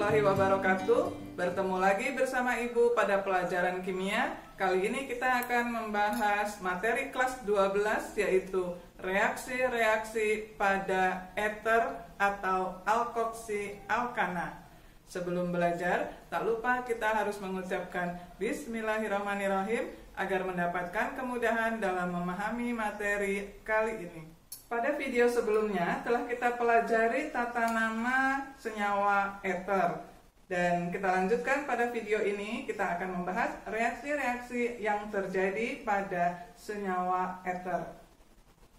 warahmatullahi wabarakatuh. Bertemu lagi bersama Ibu pada pelajaran kimia. Kali ini kita akan membahas materi kelas 12, yaitu reaksi-reaksi pada ether atau alkoksi alkana. Sebelum belajar, tak lupa kita harus mengucapkan Bismillahirrahmanirrahim agar mendapatkan kemudahan dalam memahami materi kali ini. Pada video sebelumnya telah kita pelajari tata nama senyawa ether. Dan kita lanjutkan pada video ini, kita akan membahas reaksi-reaksi yang terjadi pada senyawa ether.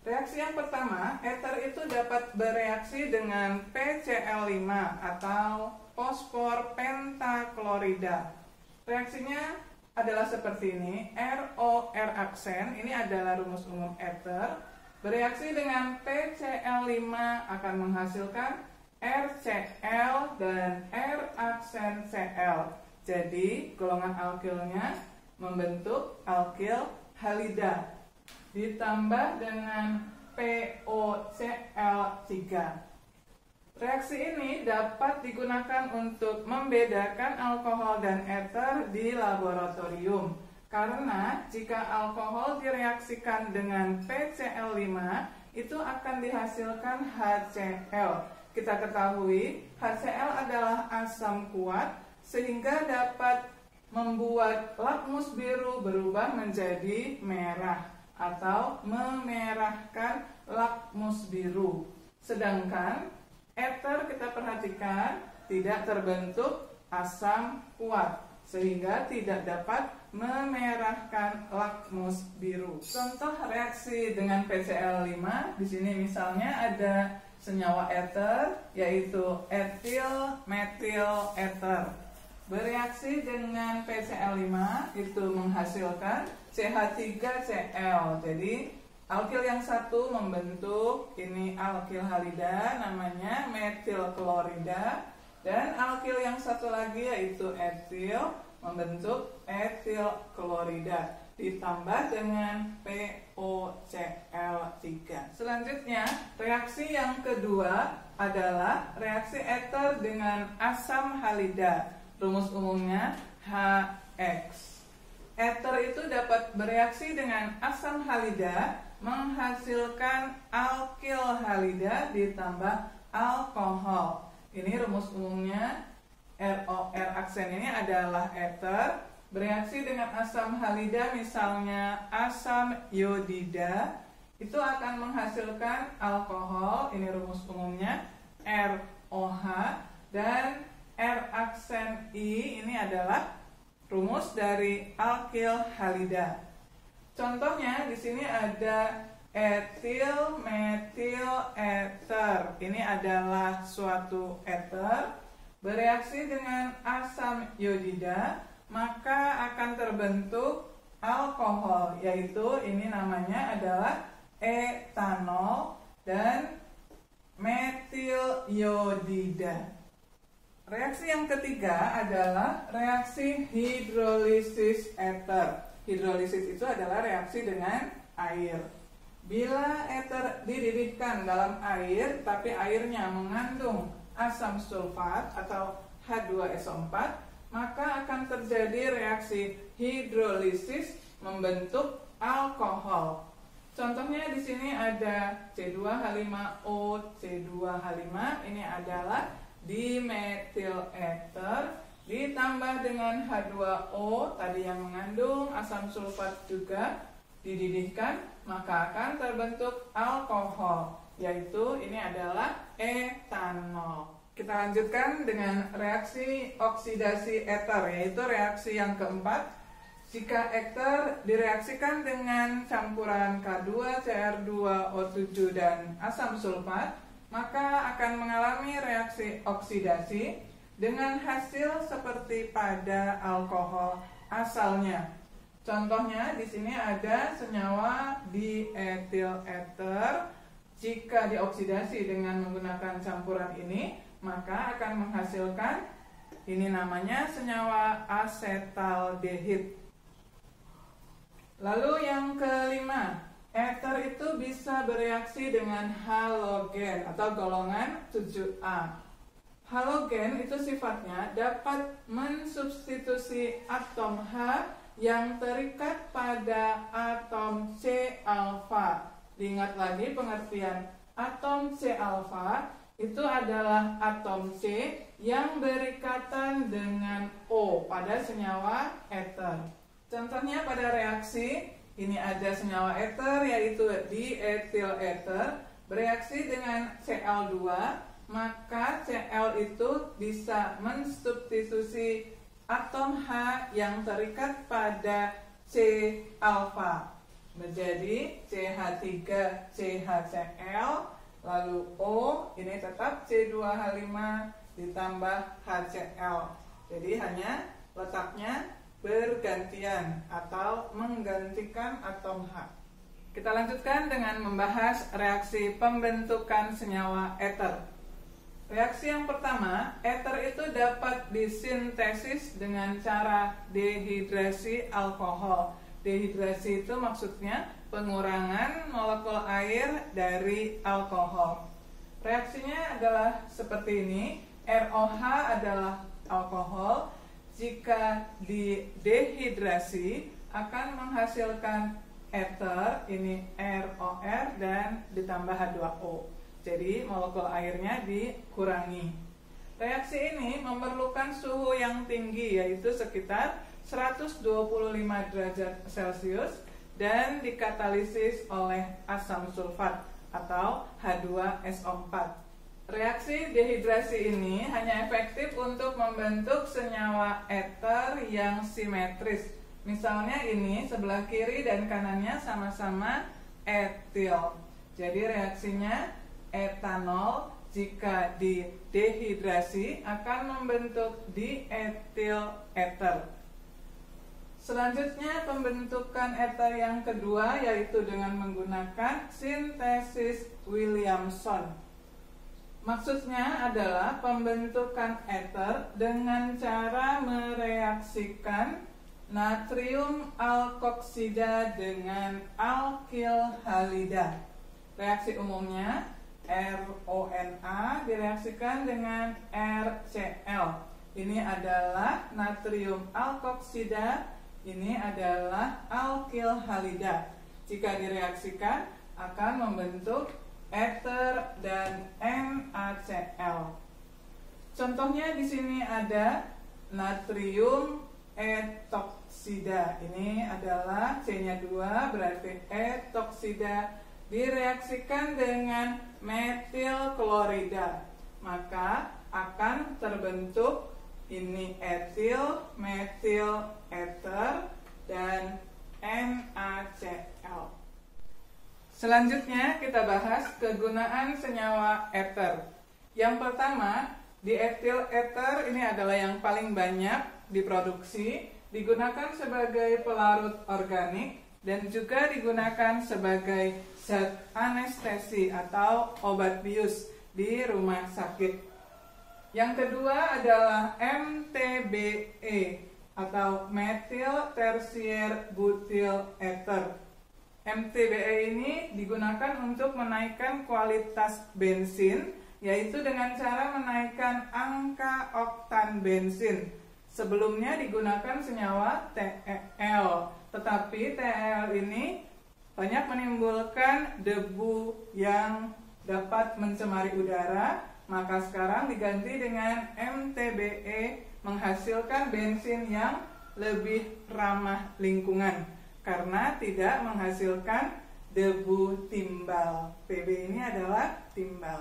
Reaksi yang pertama, ether itu dapat bereaksi dengan PCl5 atau fosfor pentaklorida. Reaksinya adalah seperti ini, ROR aksen, ini adalah rumus umum ether. Bereaksi dengan PCl5 akan menghasilkan RCl dan R aksen Cl. Jadi golongan alkilnya membentuk alkil halida ditambah dengan POCl3. Reaksi ini dapat digunakan untuk membedakan alkohol dan ether di laboratorium. Karena jika alkohol direaksikan dengan PCl5, itu akan dihasilkan HCl. Kita ketahui HCl adalah asam kuat, sehingga dapat membuat lakmus biru berubah menjadi merah atau memerahkan lakmus biru. Sedangkan ether kita perhatikan tidak terbentuk asam kuat, sehingga tidak dapat memerahkan lakmus biru. Contoh reaksi dengan PCl5, di sini misalnya ada senyawa ether yaitu etil metil ether. Bereaksi dengan PCl5 itu menghasilkan CH3Cl. Jadi alkil yang satu membentuk ini alkil halida namanya metil klorida, dan alkil yang satu lagi yaitu etil membentuk etil klorida ditambah dengan POCl3. Selanjutnya, reaksi yang kedua adalah reaksi ether dengan asam halida. Rumus umumnya HX. Ether itu dapat bereaksi dengan asam halida menghasilkan alkil halida ditambah alkohol. Ini rumus umumnya ROR aksen ini adalah ether bereaksi dengan asam halida, misalnya asam iodida, itu akan menghasilkan alkohol. Ini rumus umumnya ROH, dan R aksen I ini adalah rumus dari alkil halida. Contohnya di sini ada etil metil ether. Ini adalah suatu ether bereaksi dengan asam iodida, maka akan terbentuk alkohol, yaitu ini namanya adalah etanol dan metil iodida. Reaksi yang ketiga adalah reaksi hidrolisis ether. Hidrolisis itu adalah reaksi dengan air. Bila ether dididihkan dalam air, tapi airnya mengandung asam sulfat atau H2SO4, maka akan terjadi reaksi hidrolisis membentuk alkohol. Contohnya di sini ada C2H5O, C2H5, ini adalah dimetil ether ditambah dengan H2O tadi yang mengandung asam sulfat juga dididihkan, maka akan terbentuk alkohol, yaitu ini adalah etanol. Kita lanjutkan dengan reaksi oksidasi ether, yaitu reaksi yang keempat. Jika ether direaksikan dengan campuran K2Cr2O7 dan asam sulfat, maka akan mengalami reaksi oksidasi dengan hasil seperti pada alkohol asalnya. Contohnya di sini ada senyawa dietil ether. Jika dioksidasi dengan menggunakan campuran ini, maka akan menghasilkan ini namanya senyawa asetaldehid. Lalu yang kelima, ether itu bisa bereaksi dengan halogen atau golongan 7A. Halogen itu sifatnya dapat mensubstitusi atom H yang terikat pada atom C alfa. Diingat lagi pengertian atom C alfa itu adalah atom C yang berikatan dengan O pada senyawa ether. Contohnya pada reaksi, ini ada senyawa ether yaitu diethil ether bereaksi dengan Cl2, maka Cl itu bisa mensubstitusi atom H yang terikat pada C alfa menjadi CH3CHCl, lalu O ini tetap C2H5 ditambah HCl. Jadi hanya letaknya bergantian atau menggantikan atom H. Kita lanjutkan dengan membahas reaksi pembentukan senyawa ether. Reaksi yang pertama, ether itu dapat disintesis dengan cara dehidrasi alkohol. Dehidrasi itu maksudnya pengurangan molekul air dari alkohol. Reaksinya adalah seperti ini. ROH adalah alkohol. Jika didehidrasi akan menghasilkan ether, ini ROR dan ditambah H2O. Jadi molekul airnya dikurangi. Reaksi ini memerlukan suhu yang tinggi, yaitu sekitar 125 derajat Celcius dan dikatalisis oleh asam sulfat atau H2SO4. Reaksi dehidrasi ini hanya efektif untuk membentuk senyawa ether yang simetris. Misalnya ini sebelah kiri dan kanannya sama-sama etil. Jadi reaksinya etanol jika didehidrasi akan membentuk dietil ether. Selanjutnya pembentukan ether yang kedua yaitu dengan menggunakan sintesis Williamson. Maksudnya adalah pembentukan ether dengan cara mereaksikan natrium alkoksida dengan alkil halida. Reaksi umumnya RONA direaksikan dengan RCl. Ini adalah natrium alkoksida, ini adalah alkil halida. Jika direaksikan akan membentuk ether dan NaCl. Contohnya di sini ada natrium etoksida. Ini adalah C-nya 2 berarti etoksida direaksikan dengan metil klorida. Maka akan terbentuk ini etil, metil ether dan NaCl. Selanjutnya kita bahas kegunaan senyawa ether. Yang pertama, dietil ether ini adalah yang paling banyak diproduksi, digunakan sebagai pelarut organik dan juga digunakan sebagai zat anestesi atau obat bius di rumah sakit. Yang kedua adalah MTBE atau methyl tertiary butyl ether. MTBE ini digunakan untuk menaikkan kualitas bensin, yaitu dengan cara menaikkan angka oktan bensin. Sebelumnya digunakan senyawa TEL, tetapi TEL ini banyak menimbulkan debu yang dapat mencemari udara, maka sekarang diganti dengan MTBE menghasilkan bensin yang lebih ramah lingkungan karena tidak menghasilkan debu timbal. PB ini adalah timbal.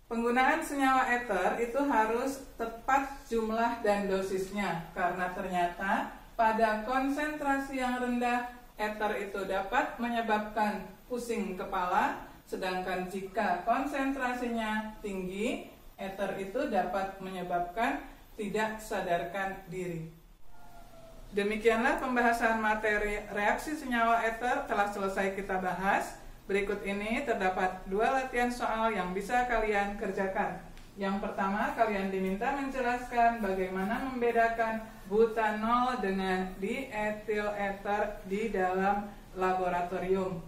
Penggunaan senyawa ether itu harus tepat jumlah dan dosisnya, karena ternyata pada konsentrasi yang rendah ether itu dapat menyebabkan pusing kepala, sedangkan jika konsentrasinya tinggi, ether itu dapat menyebabkan tidak sadarkan diri. Demikianlah pembahasan materi reaksi senyawa ether telah selesai kita bahas. Berikut ini terdapat 2 latihan soal yang bisa kalian kerjakan. Yang pertama, kalian diminta menjelaskan bagaimana membedakan butanol dengan dietil ether di dalam laboratorium.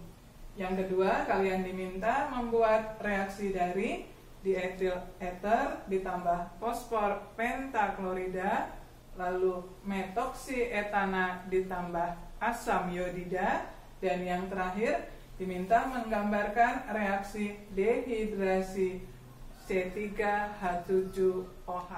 Yang kedua, kalian diminta membuat reaksi dari dietil ether ditambah fosfor pentaklorida, lalu metoksietana ditambah asam iodida, dan yang terakhir diminta menggambarkan reaksi dehidrasi C3H7OH.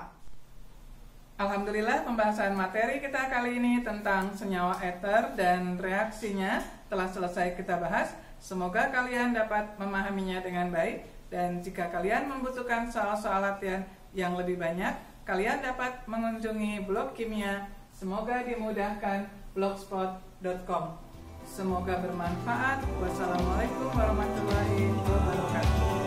Alhamdulillah, pembahasan materi kita kali ini tentang senyawa ether dan reaksinya telah selesai kita bahas. Semoga kalian dapat memahaminya dengan baik, dan jika kalian membutuhkan soal-soal latihan yang lebih banyak, kalian dapat mengunjungi blog kimia. Semoga dimudahkan blogspot.com. Semoga bermanfaat. Wassalamualaikum warahmatullahi wabarakatuh.